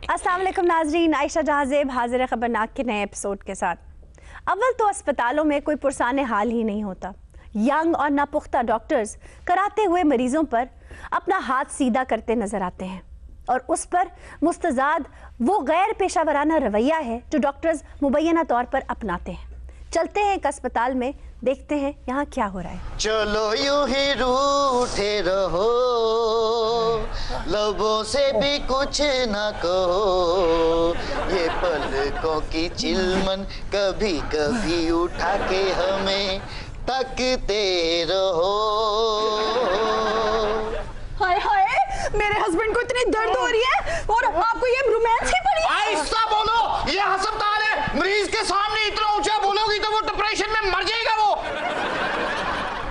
अस्सलाम वालेकुम नाजरीन, आयशा जहाज़ेब हाजिर है खबरनाक के नए एपिसोड के साथ। अव्वल तो अस्पतालों में कोई पुरसाने हाल ही नहीं होता। यंग और नापुख्ता डॉक्टर्स कराते हुए मरीजों पर अपना हाथ सीधा करते नजर आते हैं और उस पर मुस्तजाद वो गैर पेशावराना रवैया है जो डॉक्टर्स मुबैना तौर पर अपनाते हैं। चलते हैं एक अस्पताल में, देखते हैं यहाँ क्या हो रहा है। चलो यूं ही रूठे रहो, लबों से भी कुछ ना कहो, ये पलकों की चिलमन कभी कभी उठा के हमें तकते रहो। हाय हाय, मेरे हस्बैंड को इतनी दर्द हो रही है और आपको ये रोमांस की पड़ी। आहिस्ता बोलो, ये अस्पताल है। मरीज के सामने इतना ऊंचा बोलोगी तो वो डिप्रेशन में मर जाएगा। वो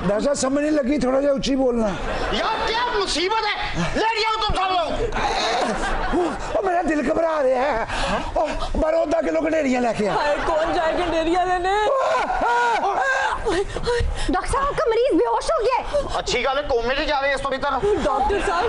दरअसल समझ नहीं लगी, थोड़ा सा ऊंची बोलना। यार क्या मुसीबत है, लेट जाओ तुम सब लोग। मेरा दिल घबरा रहा है। 12 किलो गंडेरियां लेके आ। हाय, कौन जाए गंडेरियां लेने? डॉक्टर साहब, आपका मरीज बेहोश हो गया। अच्छी गल है, कोमे से जावे इस तो भीतर। डॉक्टर साहब,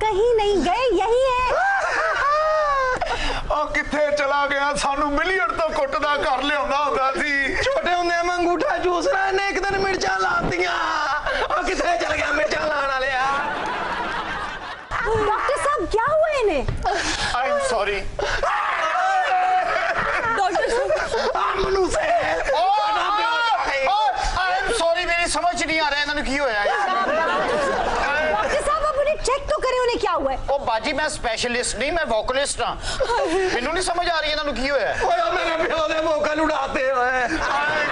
कहीं नहीं गए, यही है। किथे चला गया, सानू मिलियन तो कुटदा कर लियाउंदा हुंदा सी। छोटे हुंदे मैं अंगूठा चूसना, ने एक दिन मिर्चां लातियां। किथे चल गया मिर्चां लाण वालिया? डॉक्टर साहब, क्या हुआ इन्हें? आई एम सॉरी डॉक्टर साहब, मनु से आई एम सॉरी, मेरी समझ नहीं आ रहा है इन्होंने की होया है। चेक तो करें उन्हें क्या हुआ है। ओ बाजी, मैं स्पेशलिस्ट नहीं, मैं वोकलिस्ट हां। मैनू नहीं समझ आ रही है इन्होंने की होया है। ओए मेरे प्यो दे वोकल उड़ाते होए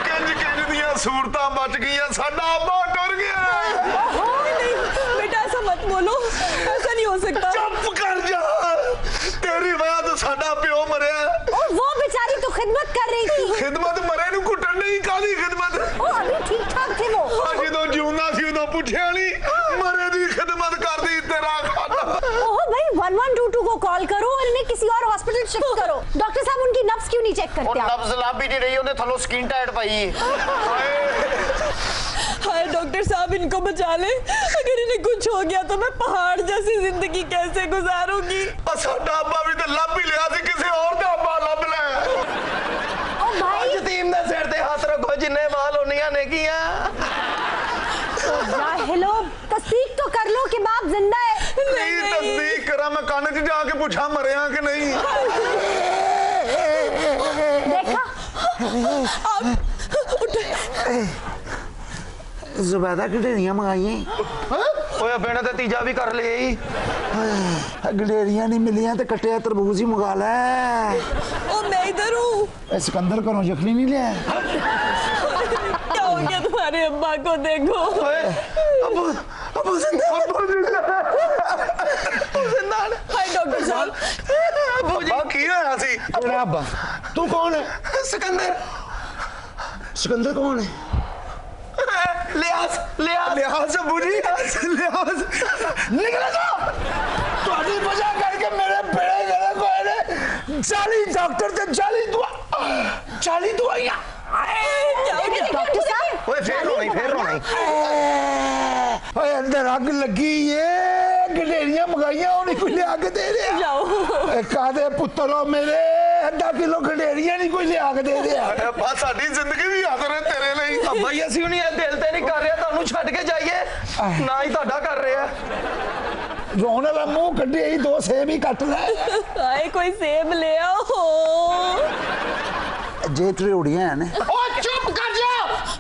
किंज दियां सूरतां बच गईयां, साडा अब्बा टुर गया। नहीं बेटा, ऐसा मत बोलो, ऐसा नहीं हो सकता। चुप कर जा, तेरी वजह तो साडा प्यो मरिया। और वो बेचारी तो खिदमत कर रही थी। खिदमत मरे नु कुटन नहीं, कादी खिदमत? ओ अभी ठीक ठाक थे वो। आज तो जिउंदा सी उदों पुछिया नहीं, मरे दी खिदमत कर दी तेरा खाना। ओह भाई, 1122 को कॉल करो और इन्हें किसी और हॉस्पिटल शिफ्ट करो। डॉक्टर साहब, उनकी नब्ज क्यों नहीं चेक करते आप? नब्ज लाभ भी नहीं रही, उन्हें थलो स्किन टाइट पाई। हाय डॉक्टर साहब, इनको बचा ले। अगर इन्हें कुछ हो गया तो मैं पहाड़ जैसी जिंदगी कैसे गुजारूंगी? साडा अब्बा भी तो लब ही लिया सी, किसी और दा अब्बा लब ले। ओ भाई, यतीम दे सिर ते हाथ रखो, जिन्ने माल होनियां ने किया। हेलो, तस्दीक तो कर लो कि बाप जिंदा है। नहीं तस्दीक करा, मैं कान च जाके पूछा मरिया कि नहीं। देखा आप उठे। ज़ुबैदा गंडेरियां मंगाई। ओए बेने ते तीजा भी कर ले। गंडेरियां नहीं मिलियां तो कट्टिया तरबूज ही मंगा ले। ओ मैं इधर हूँ। सिकंदर घरों यखनी नहीं लिया? क्या हो गया तुम्हारे अब्बा को? देखो अबू जिंदा। हाय डॉक्टर साहब, अब्बा की होया सी? तेरा अब्बा? तू कौन है? सिकंदर। सिकंदर कौन है? लिहाज लिहाज लिहाज बुरी लिहाज निकल जाओ। तुम्हारी वजह करके मेरे बेड़े गले कोई ने 40 डॉक्टर से 40 दवाइयां। क्या रग लगी ये गडेरियां मंगाइयां होनी कोई लिया के दे रहा जाओ कादे पुत्र हो मेरे आधा किलो गडेरियां नहीं कोई लिया के दे रहा बस साडी जिंदगी भी आदर है तेरे ਲਈ भाई ਅਸੀਂ ਹੁਣੀ ਦਿਲ ਤੇ ਨਹੀਂ ਕਰ ਰਿਹਾ ਤੁਹਾਨੂੰ ਛੱਡ ਕੇ ਜਾਈਏ ਨਾ ਹੀ ਤੁਹਾਡਾ ਕਰ ਰਿਹਾ रोने वाला मुंह कड्डे ही दो सेब ही कट ले आए कोई सेब ले आओ जे त्रिउड़ियां हैं ने ओ चुप कर जा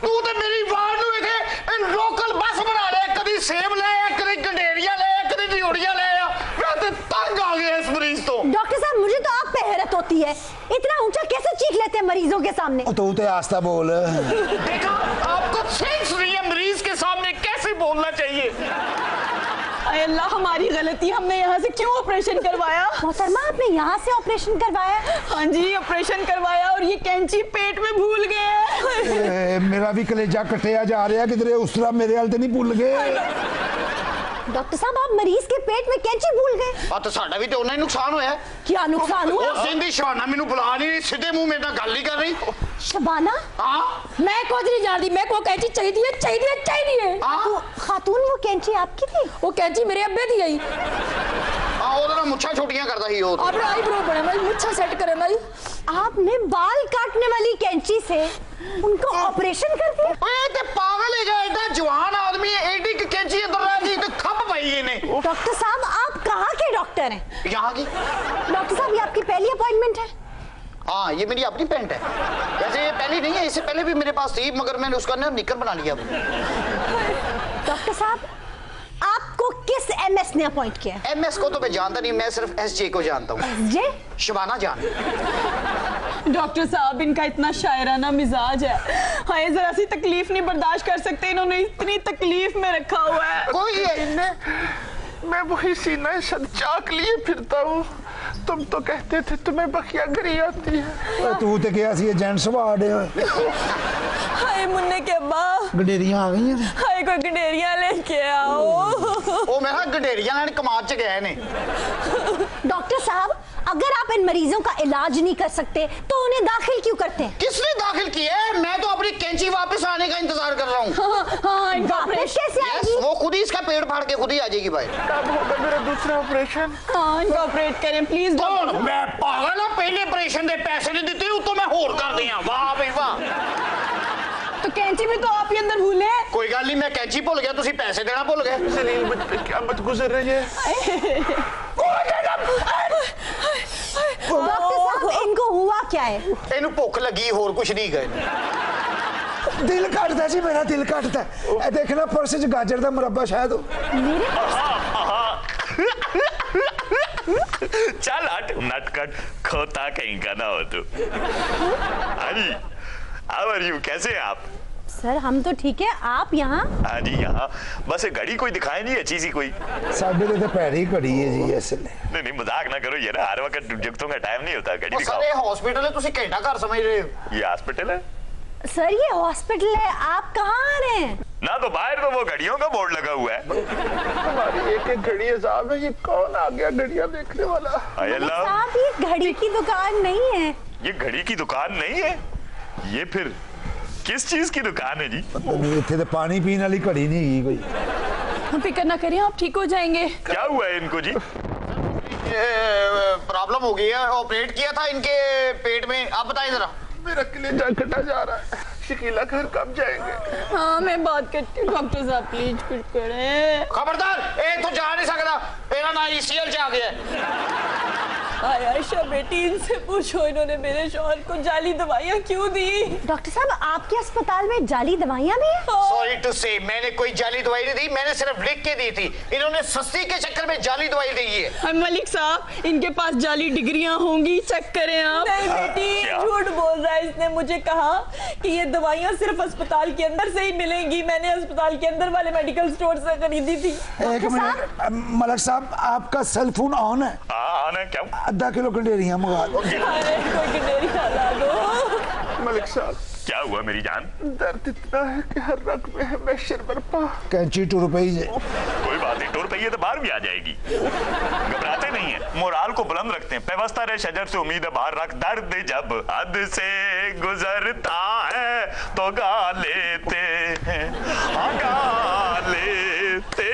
तू ते मेरी वार नु वेखे इन लोकल बस बना ले कभी सेब ले आ कभी गंडेरिया ले आ कभी त्रिउड़ियां ले आ मैं तो तंग आ गया इस मरीज तो। डॉक्टर साहब मुझे तो आप पे हैरत होती है, इतना ऊंचा कैसे चीख लेते हैं मरीजों के सामने। तू तो आस्ता बोल। देखा आपको सेंस नहीं है मरीज के सामने कैसे बोलना चाहिए। अल्लाह हमारी गलती, हमने यहाँ से क्यों ऑपरेशन करवाया। मोहतरमा आपने यहाँ से ऑपरेशन करवाया। हाँ जी ऑपरेशन करवाया और ये कैंची पेट में भूल गए। मेरा भी कलेजा कटिया जा रहा किधरे उस तरह मेरे हाल तो नहीं भूल गए। डॉक्टर साहब आप मरीज के पेट में कैंची भूल गए। तो साडा भी तो उन्ना ही नुकसान होया। क्या नुकसान हुआ। उस दिन दी शबाना मैनू बुला नहीं सीधे मुंह मेरे नाल गल नहीं कर रही। शबाना हां मैं कुछ नहीं जानती, मैं को कैंची चाहिए। तो खातून वो कैंची आपकी थी। वो कैंची मेरे अब्बे दी आई। हां ओदे नाल मुच्छां छोटियां करदा ही ओ। अब आईब्रो बने मैं मुच्छा सेट करे मैं। आपने बाल काटने वाली कैंची से उनको ऑपरेशन कर दिया। ओए ते पागल है जा एडा जवान आदमी है एडी की कैंची अंदर रह गई तो खप पई इने। डॉक्टर साहब आप कहाँ के डॉक्टर हैं। यहां की डॉक्टर साहब ये आपकी पहली अपॉइंटमेंट है। हाँ ये मेरी अपनी पैंट है, वैसे ये पहली नहीं है, इससे पहले भी मेरे पास थी मगर मैंने उसका ना निकर बना लिया। डॉक्टर साहब आपको किस एमएस ने अपॉइंट किया। एमएस को तो मैं जानता नहीं, मैं सिर्फ एसजे को जानता हूँ। जे शबाना जान। डॉक्टर साहब इनका इतना शायराना मिजाज है, हाय जरा सी तकलीफ नहीं बर्दाश्त कर सकते, इन्होंने इतनी तकलीफ में रखा हुआ है। कोई है मैं वही सीना सद चाक लिए फिरता हूँ। तुम तो कहते थे तुम्हें बखिया गरी आती है। तू तो क्या सी जेंट्स वार्ड हाय मुन्ने के अब्बा गडेरियां आ गई हैं। हाय कोई गंडेरियां लेके आओ। ओ मैं गंडेरियां लेने कमाद च गए ने। डॉक्टर साहब अगर आप इन मरीजों का इलाज नहीं कर सकते तो उन्हें दाखिल क्यों करते हैं। किसने दाखिल किया है। मैं तो अपनी कैंची वापस आने का इंतजार कर रहा हूँ। हाँ इनका वापस कैसे आएगी। वो खुद ही इसका पेड़ फाड़ के खुद ही आ जाएगी भाई। कब होगा मेरा दूसरा ऑपरेशन। हाँ इनका ऑपरेट करें प्लीज। कौन मैं पागल हूँ, पहले ऑपरेशन दे पैसे नहीं दिते तो मैं होर कर दिया। वाह भाई वाह। तो कैंची भी तो आप ही अंदर भूले। कोई गल नहीं, मैं कैंची भूल गया, तुसी पैसे देना भूल गए। जलील मुझ पे क्या मत गुजर रही है। डॉक्टर साहब इनको हुआ क्या है। इन्हू भुख लगी होर कुछ नहीं गए। दिल कटता जी मेरा दिल कटता है। देखना पर्स च गाजर का मुरब्बा शायद हो। चल हट नटखट खोता कहीं का ना हो तू। अरे हाउ आर यू, कैसे हैं आप। सर हम तो ठीक है, आप यहाँ। हाँ जी यहाँ बस एक घड़ी कोई दिखाई नहीं अच्छी सी कोई। साढ़े तो पैरी घड़ी है जी इसलिए। नहीं नहीं मजाक ना करो ये ना, हर वक्त जुगतों का टाइम नहीं होता। घड़ी दिखाओ। सर ये हॉस्पिटल है, तुसी घंटा घर समझ रहे हो। ये हॉस्पिटल है। सर ये हॉस्पिटल है, आप कहाँ आ रहे हैं। ना तो बाहर तो वो घड़ियों का बोर्ड लगा हुआ है। हमारी एक घड़ी हिसाब है, ये कौन आ गया घड़ियां देखने वाला। अल्लाह साहब ये घड़ी की दुकान नहीं है। ये घड़ी की दुकान नहीं है, ये फिर किस चीज की दुकान है जी। इतने तो पानी पीने वाली घड़ी नहीं है कोई। फिक्र ना करिए आप ठीक हो जाएंगे। क्या हुआ है इनको जी। प्रॉब्लम हो गई है, ऑपरेट किया था इनके पेट में। आप बताएं जरा। मेरा कलेजा कटा जा रहा है। शकीला घर कब जाएंगे। हाँ मैं बात करती हूँ, डॉक्टर साहब प्लीज कुछ करें। खबरदार ए तो जा नहीं सकता, मेरा ना ईसीएल से आ गया है। आयशा बेटी इनसे पूछो इन्होंने मेरे शौहर को जाली दवाइयाँ क्यों दी। डॉक्टर साहब आपके अस्पताल में जाली दवाइयाँ भी हैं। सॉरी टू से मैंने कोई जाली दवाई नहीं दी, मैंने सिर्फ लिख के दी थी। इन्होंने सस्ती के चक्कर में जाली दवाई दी है। मलिक साहब इनके पास जाली डिग्रियां होंगी, चेक करें आप। नहीं बेटी झूठ बोल रहा है, इसने मुझे कहा कि ये दवाइयाँ सिर्फ अस्पताल के अंदर से ही मिलेंगी। मैंने अस्पताल के अंदर वाले मेडिकल स्टोर से खरीदी थी। एक मिनट मलक साहब आपका सेल फोन ऑन है। हाँ ऑन है। क्या आधा किलो गंडेरियां मंगा दो। कोई गंडेरी खा दो। मलिक साहब क्या हुआ मेरी जान। दर्द इतना है कि हर रग में है मैशर बरपा। कैंची टूर पे ही कोई बात नहीं, टूर पे ये तो बाहर भी आ जाएगी। घबराते नहीं है, मोराल को बुलंद रखते हैं। पेवस्ता रहे शजर से उम्मीद बाहर रख, दर्द जब हद से गुजरता है तो गा लेते हैं, हाँ गा लेते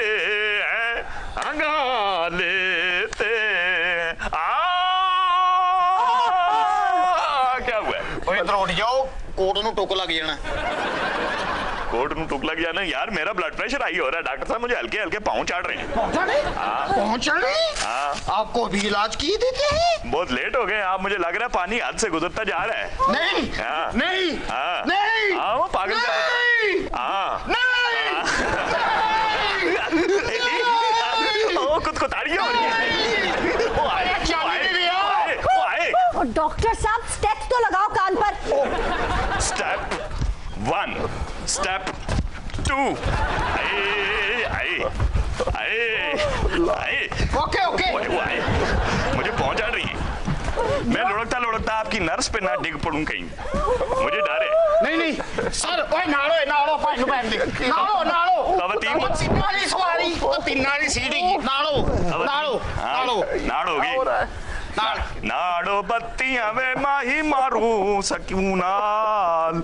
टुक लग जाना। कोट में टुक लग जाना यार, मेरा ब्लड प्रेशर हाई हो रहा है डॉक्टर साहब, मुझे हल्के हल्के पाँव चाट रहे हैं। पहुंच रहे? आपको भी इलाज की देते हैं? बहुत लेट हो गए आप, मुझे लग रहा है पानी हाथ से गुजरता जा रहा है। नहीं नहीं नहीं, वो पागल खुद को ताड़ियां हो रही है। और डॉक्टर साहब स्टेप्स तो लगाओ कान पर। स्टेप 1, स्टेप 2, ओके ओके, मुझे पहुंचा रही है। मैं लुढ़कता लुढ़कता आपकी नर्स पे ना डिग पड़ूं कहीं, मुझे डर है। नहीं सर, ओए नाड़ो पानी पहन दे, नाड़ो तीन सवारी तो तीन वाली सीढ़ी की नाड़ो होगी। नाड़ो बत्तियां वे माही मारू सकूनाल।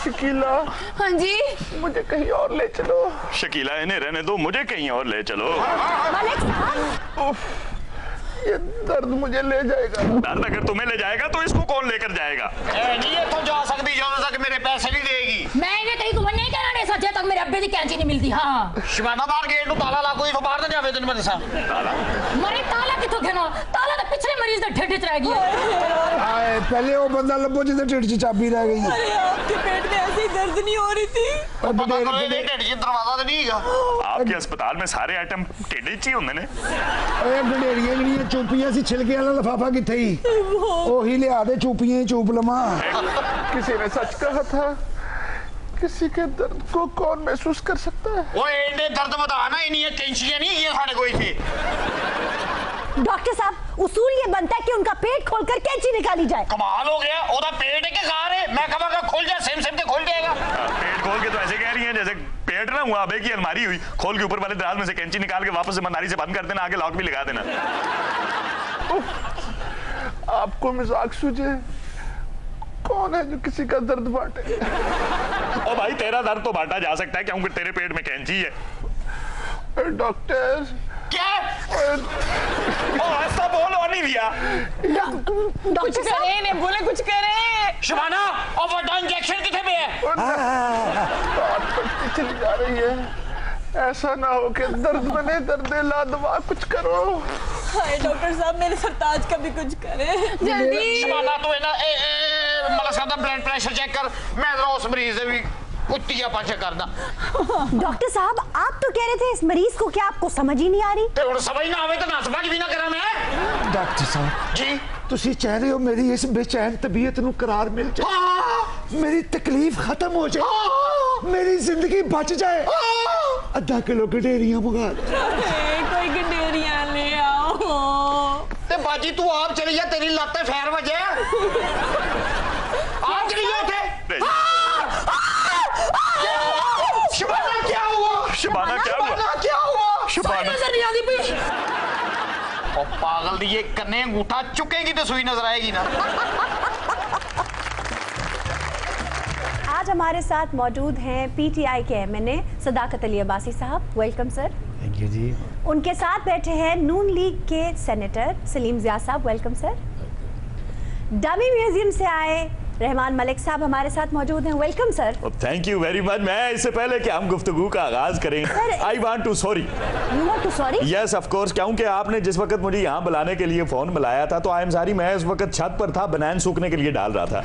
शकीला, हाँ जी, मुझे कहीं और ले चलो। शकीला इन्हें रहने दो, मुझे कहीं और ले चलो। मलिक साहब, ये दर्द मुझे ले जाएगा। दर्द अगर तुम्हें ले जाएगा तो इसको कौन लेकर जाएगा? नहीं ये तो जा सकती जो तक मेरे पैसे नहीं देगी। मैं इन्हें कहीं घुमन नहीं कराने सच्चे तक मेरे अब्बे की कैंची नहीं मिलती। हाँ शिवाना बाहर गेट नु ताला ला, कोई तो बाहर ना जावे दिन में सा मरे ताला किथों घेना, ताला तो पिछले मरीज दा ठेठ च रह गया। आए पहले वो बंदा लब्बो जिसने ढिड च चाबी रह गई। अरे आपके पेट में ऐसी दर्द नहीं हो रही थी। पता करो ये ढिड च दरवाजा तो नहीं हैगा। आपके अस्पताल में सारे आइटम टेढ़े च ही होंगे ने। ओए गडेरियां ਜਿਹੜੀਆਂ ਚੂਪੀਆਂ ਸੀ छिलके वाला लिफाफा किथे ही ओही लिया दे, चूपियां ही चूप लमा। किसी ने सच कहा था, किसी के दर्द को कौन महसूस कर सकता है। ओए इन्हें दर्द बताना ही नहीं है, कैंचियां नहीं ये साढ़े कोई थी। डॉक्टर साहब उसूल ये बनता है कि उनका पेट खोलकर कैंची निकाली जाए। कमाल हो गया, ओदा पेट है कि कार है? मैं कहूंगा खुल जा, सेम सेम ते खुल जाएगा। पेट खोल के तो ऐसे कह रही हैं जैसे पेट ना हुआ अबे की अलमारी हुई, खोल के ऊपर वाले दराज में से कैंची निकाल के वापस से मंदारी से बंद कर देना, आगे लॉक भी लगा देना। आपको मजाक सूझे? कौन है जो किसी का दर्द बांटे? ओ भाई तेरा दर्द तो बांटा जा सकता है क्योंकि तेरे पेट में कैंची है। डॉक्टर क्या? ओ ऐसा बोलो नहीं दिया। कुछ करें ने बोले कुछ करें। शिवाना और बड़ा इंजेक्शन किथे पे है? बात बढ़ती चली जा रही है, ऐसा ना हो कि दर्द बने दर्द ला दवा, कुछ करो। हाय डॉक्टर साहब मेरे सरताज का भी कुछ करें जल्दी। शिवाना तो है ना मतलब सादा ब्लड प्रेशर चेक कर, मैं जरा उस मरीज से भी कुत्तिया पाछे करना। डॉक्टर साहब आप तो कह रहे थे इस मरीज को क्या आपको समझ ही नहीं आ रही? ते हुण समझ ना आवे तो ना समझ भी ना करा मैं। डॉक्टर साहब जी ਤੁਸੀਂ चाह रहे हो मेरी इस बेचैन तबीयत ਨੂੰ करार मिल जाए, मेरी तकलीफ खत्म हो जाए, मेरी जिंदगी बच जाए। आधा किलो गडेरियां मंगा दो। कोई गडेरियां ले आओ। ते बाजी तू आप चली जा, तेरी लाते फैर बजे आप चली जा उठे। शिवाना क्या हुआ? शिबाना क्या हुआ? क्या हुआ? शिबाना नजर नहीं आती भी। और पागल दी ये कन्ने अंगूठा चुकेगी तो सुई नजर आएगी ना। आज हमारे साथ मौजूद हैं पीटीआई के एमएनए सदाकत अली अब्बासी साहब, वेलकम सर। थैंक यू जी। उनके साथ बैठे हैं नून लीग के सेनेटर सलीम जिया साहब, वेलकम सर। डमी म्यूजियम से आए रहमान मलिक साहब हमारे साथ मौजूद हैं, welcome sir. Thank you very much. मैं इससे पहले कि हम गुफ्तगू का आगाज करें, I want to sorry. You want to sorry? Yes of course, क्योंकि आपने जिस वक्त मुझे यहाँ बुलाने के लिए फोन मिलाया था तो आई एम सॉरी, मैं उस वक्त छत पर था, बनान सूखने के लिए डाल रहा था।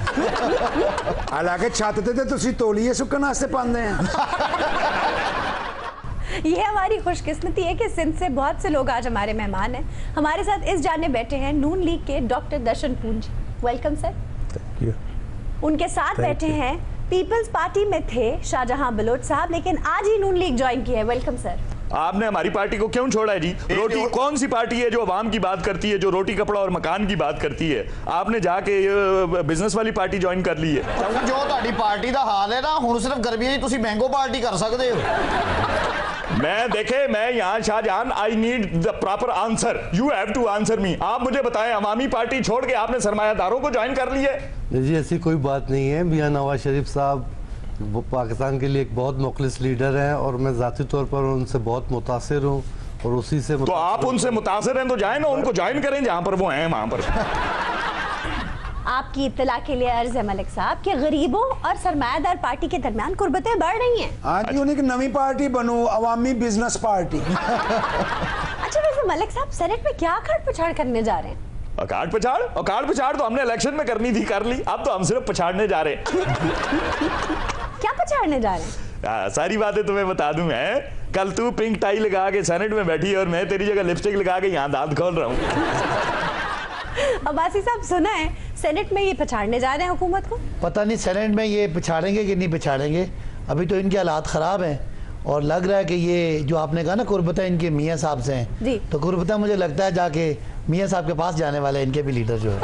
हालांकि छत ते तुसी तौलिए सुकन वास्ते पांदे हैं। ये हमारी खुशकिस्मती है कि सिंध से बहुत से लोग आज हमारे मेहमान हैं। हमारे साथ इस जाने बैठे हैं नून लीग के doctor Darshan Punj, welcome sir. Thank you. उनके साथ बैठे हैं पीपल्स पार्टी में थे शाहजहां बलोच साहब, लेकिन आज ही नून लीग ज्वाइन की है, वेलकम सर। आपने हमारी पार्टी को क्यों छोड़ा है जी? रोटी कौन सी पार्टी है जो अवाम की बात करती है, जो रोटी कपड़ा और मकान की बात करती है? आपने जाके बिजनेस वाली पार्टी ज्वाइन कर ली है। जो ਤੁਹਾਡੀ ਪਾਰਟੀ ਦਾ ਹਾਲ ਹੈ ਨਾ, ਹੁਣ ਸਿਰਫ ਗਰਮੀਆਂ 'ਚ ਤੁਸੀਂ ਮੈਂਗੋ ਪਾर्टी कर सकते हो। मैं देखे, मैं यहाँ Shah Jahan, I need the proper answer, you have to answer me. आप मुझे बताएं, अवामी पार्टी छोड़ के आपने सरमायादारों को ज्वाइन कर लिया है? जी ऐसी कोई बात नहीं है। मियां नवाज शरीफ साहब वो पाकिस्तान के लिए एक बहुत मुखलिस लीडर हैं और मैं ज़ाती तौर पर उनसे बहुत मुतासिर हूँ और उसी से तो आप उनसे मुतासिर हैं तो जाए ना, उनको ज्वाइन करें जहाँ पर वो हैं वहाँ पर। आपकी इत्तला के लिए अर्ज है मलिक साहब कि गरीबों और सरमायादार पार्टी के दरमियान कुर्बतें बढ़ रही हैं। हाँ जी, उन्हें नवी पार्टी बनू, अवामी बिजनेस पार्टी। अच्छा वैसे मलिक साहब सेनेट में क्या अखाड़ पछाड़ करने जा रहे हैं? अकाड़ पछाड़ तो हमने इलेक्शन में करनी थी, कर ली। अब तो हम सिर्फ पछाड़ने जा रहे हैं। क्या पछाड़ने जा रहे हैं? सारी बातें तुम्हें बता दूं मैं। कल तू पिंक टाई लगा के सेनेट में बैठी और मैं तेरी जगह लिपस्टिक लगा के यहाँ दांत खोल रहा हूँ। अब्बासी साहब सुना है सेनेट में ये पछाड़ने जा रहे हैं हुकूमत को? पता नहीं सेनेट में ये पिछाड़ेंगे कि नहीं पिछाड़ेंगे। अभी तो इनके हालात ख़राब हैं और लग रहा है कि ये जो आपने कहा ना कुर्बता इनके मियाँ साहब से हैं, तो कुर्बता मुझे लगता है जाके मियाँ साहब के पास जाने वाले इनके भी लीडर जो है।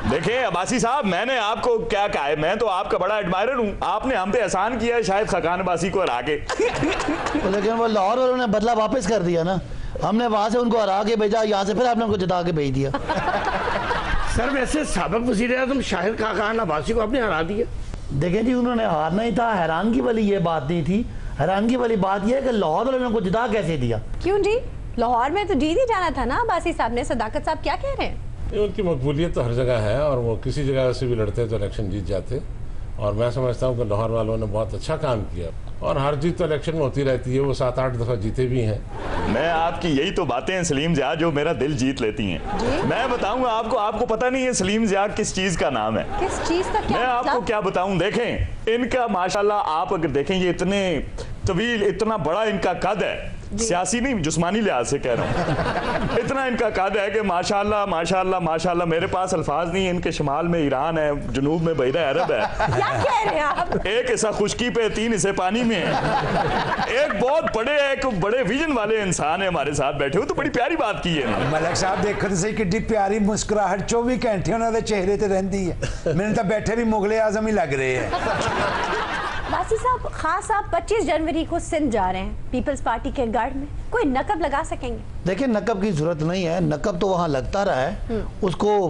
देखिए अब्बासी साहब, मैंने आपको क्या कहा है, मैं तो आपका बड़ा एडमायरर हूँ। आपने हम पे एहसान किया है शायद खकान अब्बासी को हरा के। लेकिन वो लाहौर वालों ने बदला वापस कर दिया ना, हमने वहाँ से उनको हरा के भेजा, यहाँ से फिर आपने उनको जिता के भेज दिया। सर वैसे साबिक वज़ीर-ए-आज़म शाहिद खाकान अब्बासी को आपने हरा दिया। देखें जी, उन्होंने हारना ही था, हैरानगी वाली ये बात नहीं थी। हैरानगी वाली बात यह है कि लाहौर वालों ने उनको जिता कैसे दिया। क्यों जी, लाहौर में तो जीत ही जाना था ना अब्बासी साहब ने। सदाकत साहब क्या कह रहे हैं? उनकी मकबूलियत तो हर जगह है और वो किसी जगह से भी लड़ते तो इलेक्शन जीत जाते। और मैं समझता हूँ कि लाहौर वालों ने बहुत अच्छा काम किया और हर जीत तो इलेक्शन में होती रहती है, वो 7-8 दफ़ा जीते भी हैं। मैं आपकी यही तो बातें हैं सलीम ज़िया जो मेरा दिल जीत लेती हैं। मैं बताऊंगा आपको पता नहीं है सलीम ज़िया किस चीज़ का नाम है? किस चीज़ का? क्या मैं आपको क्या बताऊं, देखें इनका माशाल्लाह, आप अगर देखें ये इतने तवील, इतना बड़ा इनका कद है, सियासी नहीं जिस्मानी लिहाज से कह रहा हूँ। इतना इनका कद है कि माशाल्लाह माशाल्लाह माशाल्लाह मेरे पास अल्फाज नहीं है। इनके शिमाल में ईरान है, जनूब में बहरा अरब है। क्या कह रहे हैं आप? एक हिस्सा खुश्की पे, 3 हिस्से पानी में है। एक बड़े विजन वाले इंसान है हमारे साथ बैठे हो, तो बड़ी प्यारी बात की है। मलिक साहब देखो तो सही कितनी प्यारी मुस्कुराहट 24 घंटे उन्होंने चेहरे ते रहती है। मैंने तो बैठे भी मुगले आजम ही लग रहे हैं। अब्बासी साहब, खास आप 25 जनवरी को सिंध जा रहे हैं पीपल्स पार्टी के गढ़ में, कोई नकब लगा सकेंगे? देखिए नकब की जरूरत नहीं है, नकब तो वहाँ लगता रहा है। उसको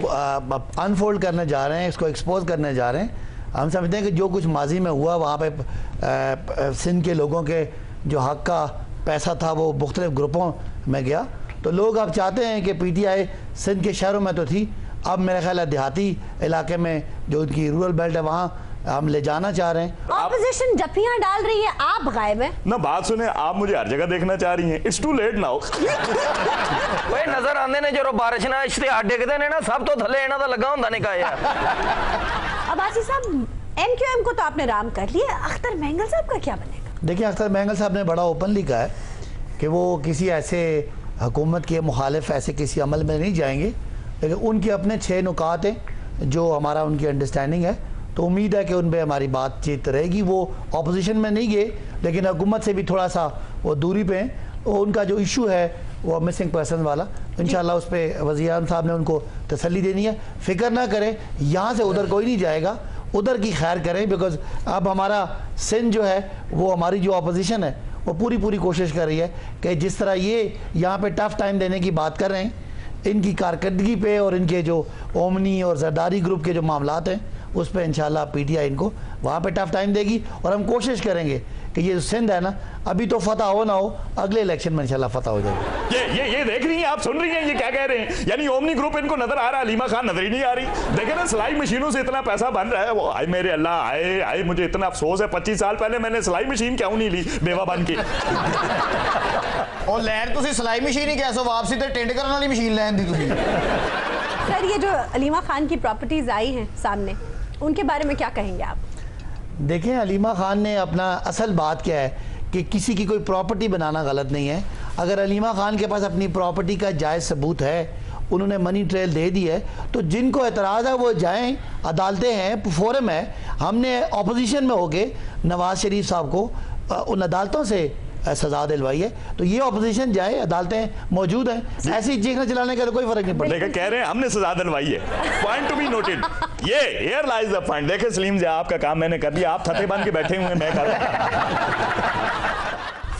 अनफोल्ड करने जा रहे हैं, इसको एक्सपोज करने जा रहे हैं। हम समझते हैं कि जो कुछ माजी में हुआ वहाँ पे सिंध के लोगों के जो हक का पैसा था वो मुख्तलिफ ग्रुपों में गया। तो लोग अब चाहते हैं कि PTI सिंध के शहरों में तो थी, अब मेरा ख्याल है देहाती इलाके में जो उनकी रूरल बेल्ट है वहाँ हम ले जाना चाह रहे हैं। ऑपोजिशन जफियां डाल रही है, आप गायब हैं ना। बात सुने, आप मुझे हर जगह देखना चाह रही हैं। It's too late now. ਓਏ नजर आंदे ने जो बारिश ना इश्तिहार डिगदे ने ना, सब तो थले इन्हां दा लगा हुंदा ने का यार। अब्बासी साहब, MQM को तो आपने राम कर लिया, अख्तर महंगल साहब का क्या बनेगा? देखिए अख्तर महंगल साहब ने बड़ा ओपनली कहा है कि वो किसी ऐसे हुकूमत के मुखालिफ ऐसे किसी अमल में नहीं जाएंगे, लेकिन उनके अपने 6 नुकात हैं जो हमारा उनकी अंडरस्टैंडिंग है। तो उम्मीद है कि उन पर हमारी बातचीत रहेगी। वो अपोजिशन में नहीं गए लेकिन हुकूमत से भी थोड़ा सा वो दूरी पे हैं। तो उनका जो इशू है वो मिसिंग पर्सन वाला, इंशाल्लाह उस पर वज़ीर-ए-आज़म साहब ने उनको तसल्ली देनी है। फ़िक्र ना करें, यहाँ से उधर कोई नहीं जाएगा, उधर की खैर करें। बिकॉज अब हमारा सिंध जो है वो हमारी जो अपोजिशन है वो पूरी कोशिश कर रही है कि जिस तरह ये यहाँ पे टफ़ टाइम देने की बात कर रहे हैं, इनकी कारकर्दगी पे और इनके जो ओमनी और जरदारी ग्रुप के जो मामलात हैं उस पर इंशाल्लाह PTI इनको वहाँ पे टफ टाइम देगी। और हम कोशिश करेंगे कि ये सिंध है ना, अभी तो फतह हो ना हो, अगले इलेक्शन में इंशाल्लाह फतह हो जाएगी। ये देख रही हैं आप, सुन रही हैं ये क्या कह रहे हैं? यानी ओमनी ग्रुप इनको नजर आ रहा है, हलीमा खान नजर ही नहीं आ रही। देखे ना सिलाई मशीनों से इतना पैसा बन रहा है। वो आए मेरे अल्लाह, आए मुझे इतना अफसोस है, 25 साल पहले मैंने सिलाई मशीन क्यों नहीं ली बेवा बन के। और लैंड तुसी सिलाई मशीन ही कैसो वापसी ते टेंड करने वाली मशीन लैंड दी तुसी। सर ये जो हलीमा खान की प्रॉपर्टीज आई हैं सामने, उनके बारे में क्या कहेंगे आप? देखें हलीमा खान ने अपना असल बात क्या है कि किसी की कोई प्रॉपर्टी बनाना गलत नहीं है। अगर हलीमा खान के पास अपनी प्रॉपर्टी का जायज़ सबूत है, उन्होंने मनी ट्रेल दे दी है, तो जिनको एतराज़ है वो जाएं, अदालतें हैं, फोरम है। हमने अपोजिशन में होके नवाज शरीफ साहब को उन अदालतों से सजा दिलवाई है, तो ये अपोजिशन जाए, अदालतें मौजूद हैं। ऐसी चीखने चलाने का तो कोई फर्क नहीं पड़ता। लेकिन कह रहे हैं हमने सजा दिलवाई है। पॉइंट टू बी नोटेड, ये हियर लाइज द पॉइंट। देखे सलीम जी, आपका काम मैंने कर दिया, आप थते बन के बैठे हुए हैं, मैं कर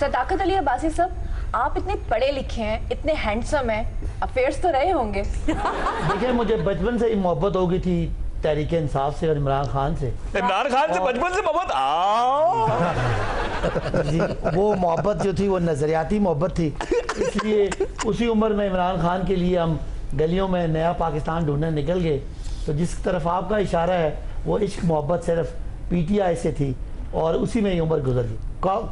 सदाकत अली अब्बासी साहब, आप इतने पढ़े लिखे हैं, इतने हैंडसम हैं, अफेयर्स तो रहे होंगे। देखिए मुझे बचपन से ही मोहब्बत हो गई थी तहरीक इंसाफ से और इमरान खान से। इमरान खान से बचपन से मोहब्बत? जी, वो मोहब्बत जो थी वो नजरियाती मोहब्बत थी, इसलिए उसी उम्र में इमरान खान के लिए हम गलियों में नया पाकिस्तान ढूंढने निकल गए। तो जिस तरफ आपका इशारा है वो इश्क मोहब्बत सिर्फ PTI से थी और उसी में ही उम्र गुजर गई।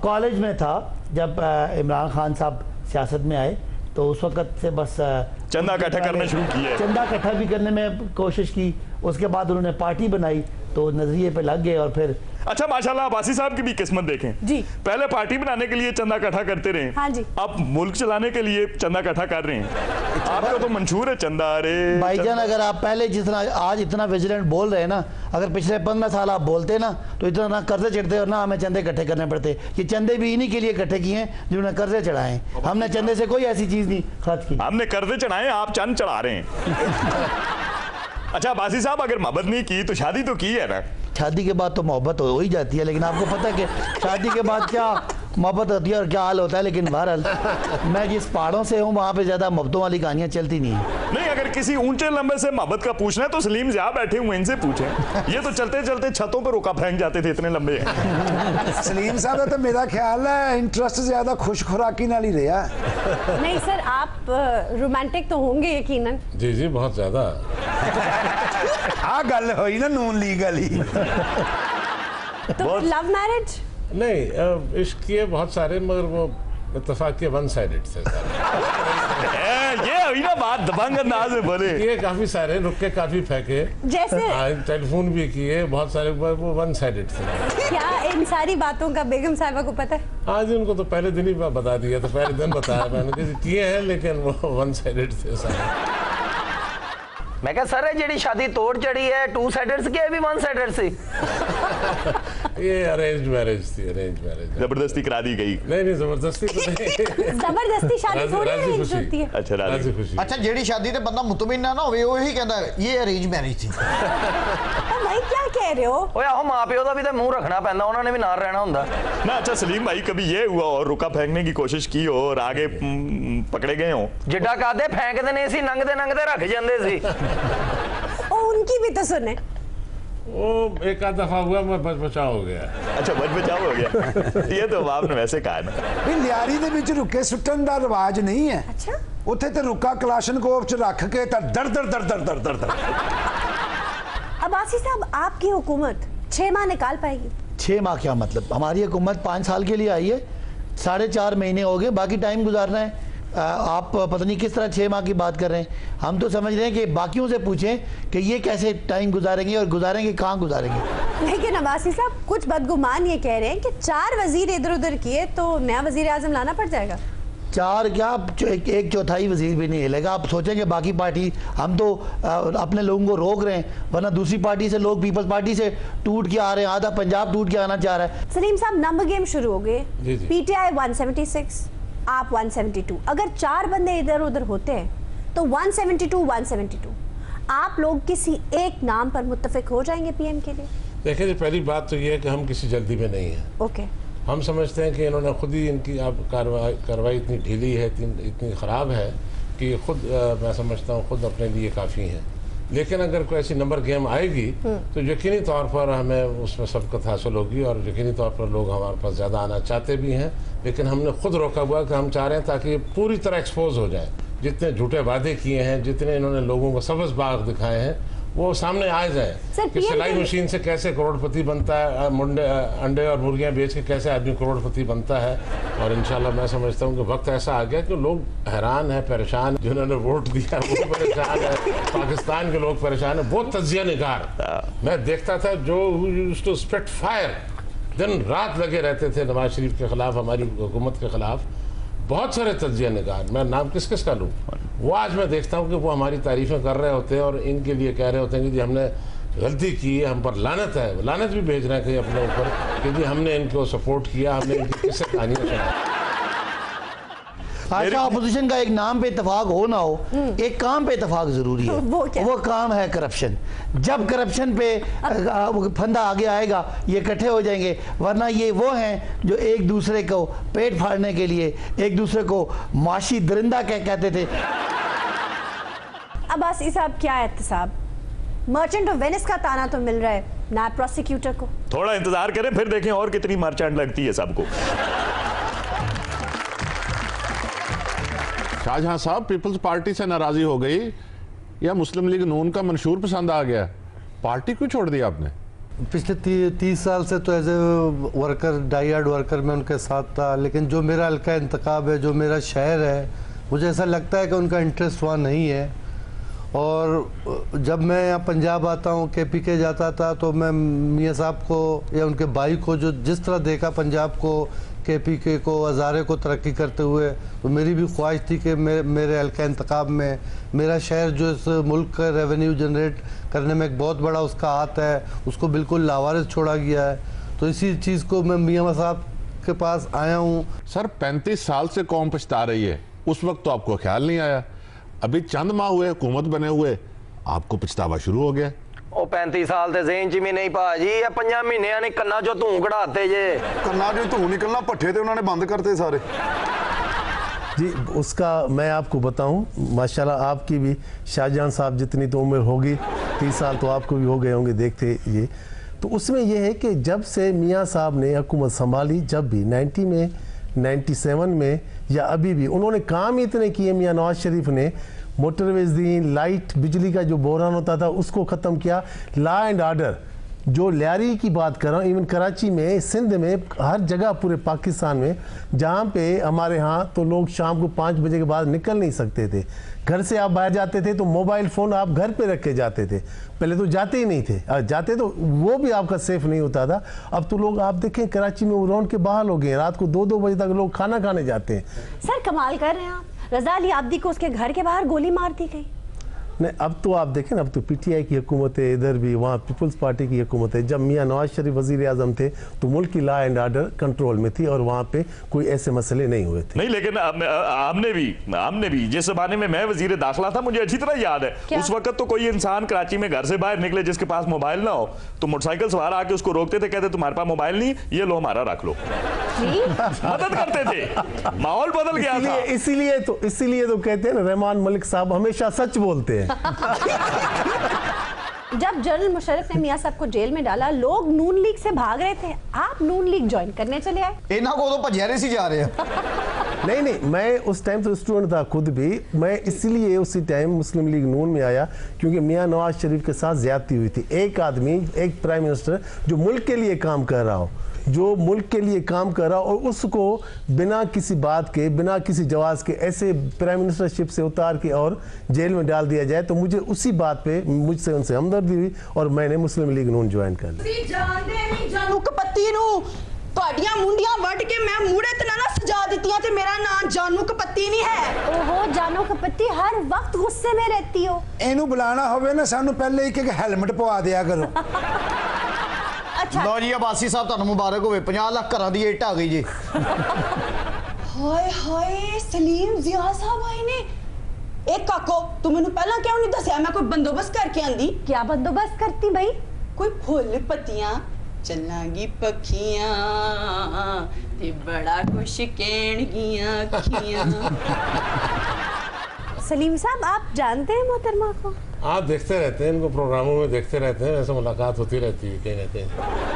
कॉलेज में था जब इमरान खान साहब सियासत में आए, तो उस वक्त से बस चंदा इकट्ठा करना शुरू किया, चंदा इकट्ठा भी करने में कोशिश की। उसके बाद उन्होंने पार्टी बनाई तो नजरिए पे लग गए और फिर अच्छा माशाल्लाह अब्बासी साहब की भी किस्मत देखें जी। पहले पार्टी बनाने के लिए चंदा इकट्ठा करते रहे, हाँ जी। अब मुल्क चलाने के लिए चंदा इकट्ठा कर रहे हैं। आपका तो मंशूर है चंदा। अरे भाईजान, अगर आप पहले जितना आज इतना विजिलेंट बोल रहे हैं ना, अगर पिछले 15 साल आप बोलते ना तो इतना ना कर्जे चढ़ते और ना हमें चंदे इकट्ठे करने पड़ते। ये चंदे भी इन्हीं के लिए इकट्ठे किए हैं जिन्होंने कर्जे चढ़ाए। हमने चंदे से कोई ऐसी चीज नहीं खर्च की। हमने कर्जे चढ़ाए, आप चंद चढ़ा रहे हैं। अच्छा अब्बासी साहब, अगर मोहब्बत नहीं की तो शादी तो की है ना? शादी के बाद तो मोहब्बत हो ही जाती है, लेकिन आपको पता है कि शादी के बाद क्या मोहब्बत होती है और क्या हाल होता है। लेकिन बहरहाल मैं जिस पहाड़ों से हूँ वहाँ पे ज़्यादा मोहब्बतों वाली कहानियाँ चलती नहीं है। नहीं, अगर किसी ऊंचे लंबे से मोहब्बत का पूछना है तो सलीम ज़िया बैठे हुए इनसे पूछें। ये तो चलते चलते छतों पर रोका फेंक जाते थे, इतने लंबे हैं। सलीम साहब तो मेरा ख्याल है इंटरेस्ट ज़्यादा खुश खुराकी नाल ही रहा। नहीं सर, आप रोमांटिक तो होंगे यकीनन। जी जी, बहुत ज़्यादा। आ गल हुई ना नून लीग वाली। तो लव मैरिज नहीं, इश्क किए बहुत सारे, मगर वो इत्तेफाक के वन साइडेड थे सारे। ये हुई ना बात, दबंग अंदाज में बोले। किए काफी सारे, रुके काफी फेंके, जैसे टेलीफोन भी किए बहुत सारे, वो वन साइडेड थे। क्या इन सारी बातों का बेगम साहिबा को पता है? आज उनको तो पहले दिन ही बता दिया, तो पहले दिन बताया मैंने किए हैं, लेकिन वो वन साइडेड थे सारे। मैं कहा सर जी शादी तोड़ चढ़ी है 2 साइडेड की भी 1 साइडेड सी? ये अरेंज मैरिज थी, अरेंज मैरिज। जबरदस्ती करा दी गई? नहीं, जबरदस्ती तो नहीं। जबरदस्ती शादी थोड़ी अरेंज होती है। अच्छा राजी खुशी। अच्छा जेडी शादी ते बंदा मुतमिन ना होवे वही कहता है ये अरेंज मैरिज थी। भाई क्या कह रहे हो? ओए आहो मां प्यो दा भी ते मुंह रखना पैंदा, उन्होंने भी नाल रहना हुंदा ना। अच्छा सलीम भाई, कभी ये हुआ और रुका फेंकने की कोशिश की हो और आगे पकड़े गए हो? जिड्डा कादे फेंकदे ने सी, नंगदे नंगदे रख जांदे सी। ओ उनकी भी तो सुने। वो एक आध दफा हुआ, मैं बच बचाव हो गया। अच्छा बच बचाव हो गया। ये तो आपने वैसे कहा ना। भी लियारी दे विच रुके सुट्टन दा रिवाज नहीं है। अच्छा उत्थे ते रुका कलाशनकोव च रख के दर दर दर दर दर दर दर। अब्बासी साहब, आपकी हुकूमत 6 माह निकाल पाएगी? 6 माह क्या मतलब? हमारी हुकूमत 5 साल के लिए आई है, 4.5 महीने हो गए, बाकी टाइम गुजारना है। आप पता नहीं किस तरह 6 माह की बात कर रहे हैं। हम तो समझ रहे हैं कि बाकियों से पूछें कि ये कैसे टाइम गुजारेंगे और गुजारेंगे कहाँ गुजारेंगे। लेकिन अब्बासी साहब, कुछ बदगुमान ये कह रहे हैं कि 4 वजीर इधर उधर किए तो नया वजीर आजम लाना पड़ जाएगा। 4 क्या, एक चौथाई वजीर भी नहीं हिलेगा। आप सोचेंगे बाकी पार्टी, हम तो अपने लोगों को रोक रहे हैं, वरना दूसरी पार्टी से लोग पीपल्स पार्टी से टूट के आ रहे हैं, आधा पंजाब टूट के आना चाह रहा है। सलीम साहब, नंबर गेम शुरू हो गए। जी जी। PTI 176, आप 172। अगर 4 बंदे इधर उधर होते हैं तो 172 आप लोग किसी एक नाम पर मुत्तफिक हो जाएंगे पीएम के लिए? देखिए जी, पहली बात तो ये है कि हम किसी जल्दी में नहीं हैं। ओके। हम समझते हैं कि इन्होंने खुद ही इनकी अब कार्रवाई इतनी ढीली है, इतनी ख़राब है कि खुद मैं समझता हूँ खुद अपने लिए काफ़ी हैं। लेकिन अगर कोई ऐसी नंबर गेम आएगी तो यकीनी तौर पर हमें उसमें सबकत हासिल होगी और यकीनी तौर पर लोग हमारे पास ज़्यादा आना चाहते भी हैं। लेकिन हमने खुद रोका हुआ कि हम चाह रहे हैं ताकि पूरी तरह एक्सपोज हो जाए। जितने झूठे वादे किए हैं, जितने इन्होंने लोगों को सब्ज़ बाग दिखाए हैं, वो सामने आ जाए कि सिलाई मशीन से कैसे करोड़पति बनता है, अंडे और मुर्गियां बेच के कैसे आदमी करोड़पति बनता है। और इंशाल्लाह मैं समझता हूँ कि वक्त ऐसा आ गया कि लोग हैरान हैं, परेशान, जिन्होंने वोट दिया वो परेशान है, पाकिस्तान के लोग परेशान हैं। बहुत तजिया निगार मैं देखता था जो यूज्ड टू स्पिट फायर, दिन रात लगे रहते थे नवाज शरीफ के खिलाफ, हमारी हुकूमत के खिलाफ। बहुत सारे तजिया निगार, मैं नाम किस किस का लूँ, वो आज मैं देखता हूँ कि वो हमारी तारीफ़ें कर रहे होते हैं और इनके लिए कह रहे होते हैं कि जी हमने गलती की है, हम पर लानत है, लानत भी भेज रहे हैं कहीं अपने ऊपर कि जी हमने इनको सपोर्ट किया, हमने इनकी किस्से कहानियाँ सुनाई। अच्छा, अपोजिशन का एक नाम पे इतफाक हो ना हो, एक काम पे इतफाक जरूरी है। वो काम है करप्शन। जब करप्शन पे फंदा आगे आएगा ये इकट्ठे हो जाएंगे, वरना ये वो हैं जो एक दूसरे को पेट फाड़ने के लिए एक दूसरे को माशी दरिंदा कहते थे। अब्बासी साहब, क्या एहतसाब? मर्चेंट ऑफ वेनिस का ताना तो मिल रहा है नायब प्रोसिक्यूटर को। थोड़ा इंतजार करें फिर देखें और कितनी मर्चेंट लगती है सबको। शाहजहां साहब, पीपल्स पार्टी से नाराजी हो गई या मुस्लिम लीग नून का मंशूर पसंद आ गया? पार्टी क्यों छोड़ दी आपने? पिछले 30 साल से तो as a worker, die hard worker में उनके साथ था, लेकिन जो मेरा हल्का इंतखाब है, जो मेरा शहर है, मुझे ऐसा लगता है कि उनका इंटरेस्ट वहाँ नहीं है। और जब मैं यहाँ पंजाब आता हूँ, KPK जाता था, तो मैं मियाँ साहब को या उनके भाई को जो जिस तरह देखा पंजाब को, KPK को, हज़ारे को तरक्की करते हुए, तो मेरी भी ख्वाहिश थी कि मेरे हल्का इंतखाब में मेरा शहर जो इस मुल्क का रेवेन्यू जनरेट करने में एक बहुत बड़ा उसका हाथ है, उसको बिल्कुल लावारिस छोड़ा गया है। तो इसी चीज़ को मैं मियाँ साहब के पास आया हूँ। सर 35 साल से कौम पछता रही है, उस वक्त तो आपको ख्याल नहीं आया। अभी चंद माह हुए हुकूमत बने हुए, आपको पछतावा शुरू हो गया। ਉਹ 35 ਸਾਲ ਤੇ ਜ਼ੇਨ ਚ ਵੀ ਨਹੀਂ ਭਾਜੀ, ਇਹ 5 ਮਹੀਨਿਆਂ ਨੇ ਕੰਨਾਂ ਚੋਂ ਧੂੰ ਕਢਾਤੇ ਜੇ। ਕੰਨਾਂ ਚੋਂ ਧੂੰ ਨਿਕਲਣਾ ਭੱਠੇ ਤੇ ਉਹਨਾਂ ਨੇ ਬੰਦ करते सारे। जी उसका मैं आपको बताऊं, माशाल्लाह आपकी भी शाहजहां साहब जितनी तो उम्र होगी, 30 साल तो आपको भी हो गए होंगे देखते ये। तो उसमें यह है कि जब से मियाँ साहब ने हुकूमत संभाली, जब भी 90 में, 97 में या अभी भी उन्होंने काम ही इतने किए। मियाँ नवाज शरीफ ने मोटरवेज दी, लाइट बिजली का जो बहरान होता था उसको ख़त्म किया, लॉ एंड आर्डर जो लियारी की बात कर रहा हूँ, इवन कराची में, सिंध में, हर जगह पूरे पाकिस्तान में, जहाँ पे हमारे यहाँ तो लोग शाम को 5 बजे के बाद निकल नहीं सकते थे। घर से आप बाहर जाते थे तो मोबाइल फ़ोन आप घर पे रख के जाते थे, पहले तो जाते ही नहीं थे, जाते तो वो भी आपका सेफ नहीं होता था। अब तो लोग आप देखें कराची में रौन के बहाल हो गए, रात को 2-2 बजे तक लोग खाना खाने जाते हैं। सर कमाल कर रहे हैं आप, रज़ा अली आब्दी को उसके घर के बाहर गोली मार दी गई। नहीं, अब तो आप देखें ना, अब तो PTI की हुकूमत है, इधर भी वहाँ पीपल्स पार्टी की हुकूमत है। जब मियाँ नवाज शरीफ वज़ीर आज़म थे तो मुल्क की लॉ एंड आर्डर कंट्रोल में थी और वहाँ पे कोई ऐसे मसले नहीं हुए थे। नहीं, लेकिन हमने भी जिस ज़माने में मैं वज़ीर दाखिला था, मुझे अच्छी तरह याद है, उस वक्त तो कोई इंसान कराची में घर से बाहर निकले जिसके पास मोबाइल ना हो तो मोटरसाइकिल सवार आके उसको रोकते थे, कहते तुम्हारे पास मोबाइल नहीं, ये लो हमारा रख लो, मदद करते थे। माहौल बदल गया था। इसीलिए तो कहते हैं ना, रहमान मलिक साहब हमेशा सच बोलते हैं। जब जनरल मुशर्रफ ने मियाँ साहब को जेल में डाला, लोग नून लीग से भाग रहे थे, आप नून लीग ज्वाइन करने चले आए। इन्हों को तो भजिया सी जा रहे हैं। नहीं, मैं उस टाइम तो स्टूडेंट था खुद भी, मैं इसलिए उसी टाइम मुस्लिम लीग नून में आया क्योंकि मियाँ नवाज शरीफ के साथ ज्यादती हुई थी। एक आदमी, एक प्राइम मिनिस्टर जो मुल्क के लिए काम कर रहा हो, और उसको बिना किसी बात के, बिना किसी जवाब के ऐसे प्राइम मिनिस्टरशिप से उतार के और जेल में डाल दिया जाए, तो मुझे उसी बात पे मुझसे उनसे हमदर्दी हुई और मैंने मुस्लिम लीग नून ज्वाइन कर लिया। ਤੁਹਾਡੀਆਂ ਮੁੰਡੀਆਂ ਵੱਢ ਕੇ ਮੈਂ ਮੂੜੇ ਤੇ ਨਾ ਸਜਾ ਦਿੱਤੀਆਂ ਤੇ ਮੇਰਾ ਨਾਮ ਜਾਨੂ ਕਪੱਤੀ ਨਹੀਂ ਹੈ। ओहो जानो कपत्ती, हर वक्त गुस्से में रहती हो। ਇਹਨੂੰ ਬੁਲਾਣਾ ਹੋਵੇ ਨਾ ਸਾਨੂੰ ਪਹਿਲੇ ਇੱਕ ਹੈਲਮਟ ਪਵਾ ਦਿਆ ਕਰੋ। अच्छा लो जी अब्बासी साहब ਤੁਹਾਨੂੰ मुबारक होवे, 50 लाख घरां दी ਇੱਟ आ गई जी। ਹਾਏ ਹਾਏ ਸਲੀਮ ਜ਼ਿਆ ਸਾਹਿਬ ਆਏ ਨੇ। एक काको तू मैनू पहला क्यों नहीं दसिया? मैं कोई बंदोबस्त करके आंदी। क्या बंदोबस्त करती भाई? कोई फुल पत्तियां चलांगी पखियां ते बड़ा कुछ कहणगियां अखियां। सलीम साहब आप जानते हैं मोहतरमा को? आप देखते रहते हैं, इनको प्रोग्रामों में देखते रहते हैं, वैसे मुलाकात होती रहती है कहीं ना कहीं।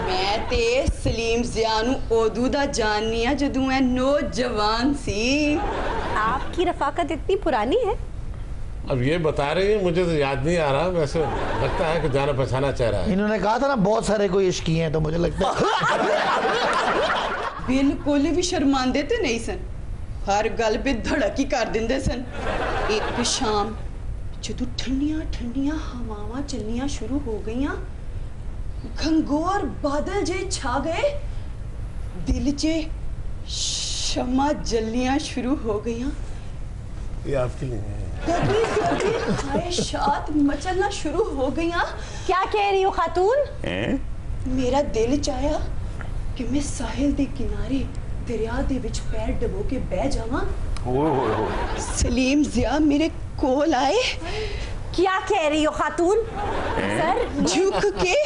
मैं ते सलीम ज़िया नू उदू दा जाननी आ जदों मैं नौजवान सी। आपकी रफाकत इतनी पुरानी है? अब ये बता रही है, मुझे तो याद नहीं आ रहा, वैसे लगता है कि जाना पहचाना चेहरा है। इन्होंने कहा था ना बहुत सारे कोई इश्की हैं, तो मुझे लगता है बिल्कुल भी शर्मांदे ते नहीं सन, हर गल पे धड़क ही कर देंदे सन। एक शाम जदों ठंडियां ठंडियां हवावां चलनियां शुरू हो गईयां, घंघोर बादल जे छा गए, दिल चे शमा जलियां शुरू हो गईयां। ये आपके लिए है। ख्वाहिशात मचलना शुरू हो गईयां। क्या कह रही हो खातून? मेरा दिल चाहा कि मैं साहिल दे किनारे दरिया दे विच पैर डबो के बह जावां। सलीम ज़िया मेरे कोल आए। क्या कह रही हो खातून? सर झुक के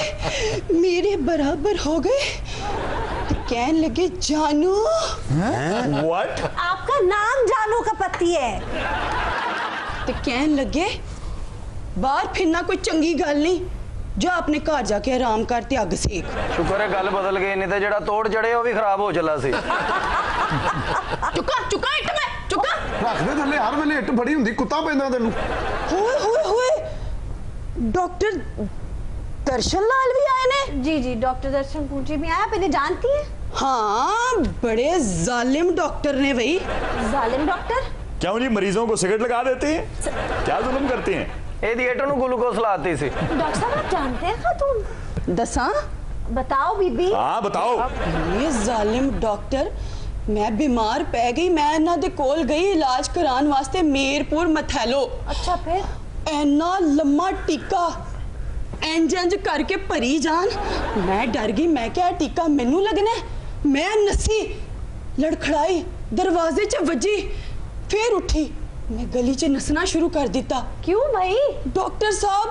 मेरे बराबर हो गए, कहने लगे जानू। What? आपका नाम जानू कपत्ती है? तो कहने लगे बाहर फिरना कोई चंगी गल नहीं, जा अपने घर जाके आराम करते अग सेक। शुक्र है गल बदल गई, नहीं तो जेड़ा तोड़ जड़े वो भी खराब हो चला सी। चुका चुका इट में चुका रख दे थल्ले, हर वेले इट फड़ी हुंदी, कुत्ता पैंदा तैनू। होए होए होए डॉक्टर दर्शन लाल भी आए ने? जी जी, डॉक्टर दर्शन पूंची भी आया। आप इन्हें जानती हैं? हाँ, बड़े जालिम डॉक्टर ने भाई। जालिम डॉक्टर? क्यों जी, मरीजों को सिगरेट लगा देते हैं? क्या जुल्म करते हैं? ਇਹ ਥੀਏਟਰ ਨੂੰ ਗਲੂਕੋਸ ਲਾਤੀ ਸੀ। डॉक्टर साहब आप जानते हैं खातून? दसा? बताओ बीबी। हाँ बताओ। ये जालिम डॉक्टर, मैं बीमार पै गई, मैं इन्हां दे कोल गई इलाज कराने वास्ते मीरपुर मथैलो। अच्छा फिर? इन्ना लम्मा टीका इंज करके भरी जान, मैं डर गई। मैं क्या टीका मैनू लगना है? मैं नसी, लड़खड़ाई, दरवाजे च वजी, फिर उठी। मैं गली च नसना शुरू कर दिता। क्यों भाई? डॉक्टर साहब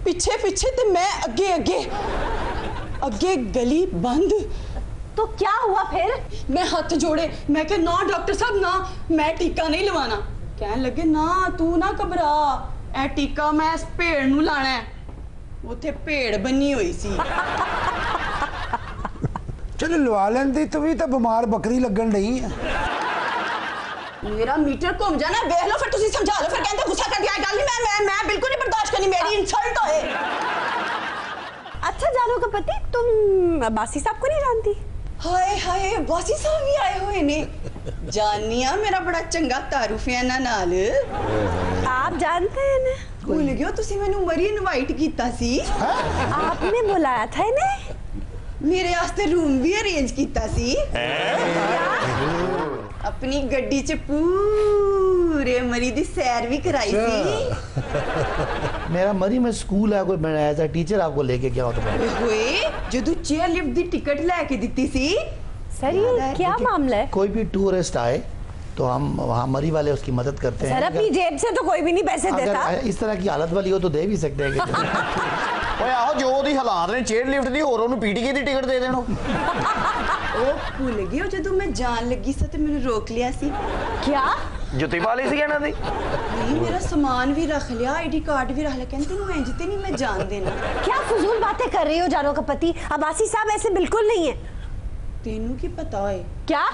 पीछे पीछे ते मैं अगे अगे अगे, गली बंद। तो क्या हुआ फिर? मैं हाथ जोड़े, मैं कहा ना डॉक्टर साहब ना, मैं टीका नहीं लवाना। कहने लगे ना तू ना घबरा, ए टीका मैं इस भेड़ नू लाना है। उथे भेड़ बनी हुई सी। चलो लवा लेंदी, तू भी तो बीमार बकरी लगन रही है। मेरा मीटर घूम जाना, देख लो फिर तुसी समझा लो। फिर कहते गुस्सा कर दिया, गल नहीं, मैं बिल्कुल नहीं बर्दाश्त करनी, मेरी इंसल्ट होए। अच्छा जानो का पति, तुम बासी साहब को नहीं जानती? हाय हाय, बासी साहब भी आए हुए ने। जानिया, मेरा बड़ा चंगा तारुफ है ना नाल। आप जानते हैं ना? भूल गए हो तुसी, मैनू मरी इनवाइट कीता सी। आपने बुलाया था इन्हें? मेरे वास्ते रूम भी अरेंज कीता सी। अपनी गड्डी च पूरे मरी दी सैर भी कराई सी। मेरा मरी में स्कूल है, कोई मैं एज अ टीचर आपको लेके गया तो होए जदू चेयर लिफ्ट दी टिकट लेके दित्ती सी। सर ये क्या मामला है? कोई भी टूरिस्ट आए तो हम वहाँ मरी वाले उसकी मदद करते हैं। सर अपनी जेब से तो कोई भी नहीं पैसे देता। अगर इस तरह की हालत वाली हो तो दे भी सकते हैं। ਓਏ ਆਹੋ ਜੋ ਉਹਦੀ ਹਾਲਾਤ ਨੇ ਚੇਅਰ ਲਿਫਟ ਦੀ, ਹੋਰ ਉਹਨੂੰ ਪੀਟੀਕੇ ਦੀ ਟਿਕਟ ਦੇ ਦੇਣੋ। ਉਹ ਭੁੱਲ ਗਈ ਉਹ ਜਦੋਂ ਮੈਂ ਜਾਣ ਲੱਗੀ ਸੀ ਤੇ ਮੈਨੂੰ ਰੋਕ ਲਿਆ ਸੀ। क्या? ਜੁੱਤੀ ਪਾ ਲਈ ਸੀ ਇਹਨਾਂ ਦੀ? नहीं, मेरा सामान भी रख लिया, आईडी कार्ड भी रख लिया। कहते नहीं इंज ते नहीं मैं जान देना। क्या फजूल बातें कर रही हो जानो का पति? अब्बासी साहब ऐसे बिल्कुल नहीं है। तेनू की पता है? क्या?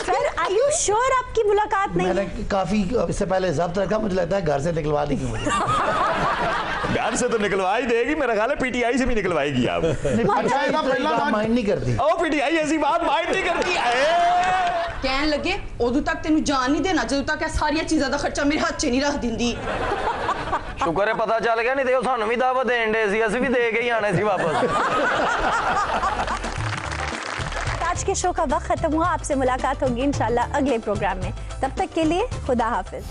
सर आर यू श्योर आपकी मुलाकात नहीं है? मैंने काफी इससे पहले जब्त रखा, मुझे लगता है घर से निकलवा देगी मुझे। घर से तो निकलवा ही देगी, मेरा ख्याल है पीटीआई से भी निकलवाएगी आप। अच्छा माइंड नहीं करती। ओ पीटीआई ऐसी बात माइंड नहीं करती। कहन लगे उदू तक तेनू जान नहीं देना जदों तक सारिया चीज़ों का खर्चा मेरे हाथ च नहीं रख दिंदी। शुक्र है पता चल गया, नहीं तो सानू भी दावत देन दे सी, असि भी दे के ही आने सी वापस। आज के शो का वक्त खत्म हुआ। आपसे मुलाकात होगी इंशाल्लाह अगले प्रोग्राम में। तब तक के लिए खुदा हाफिज।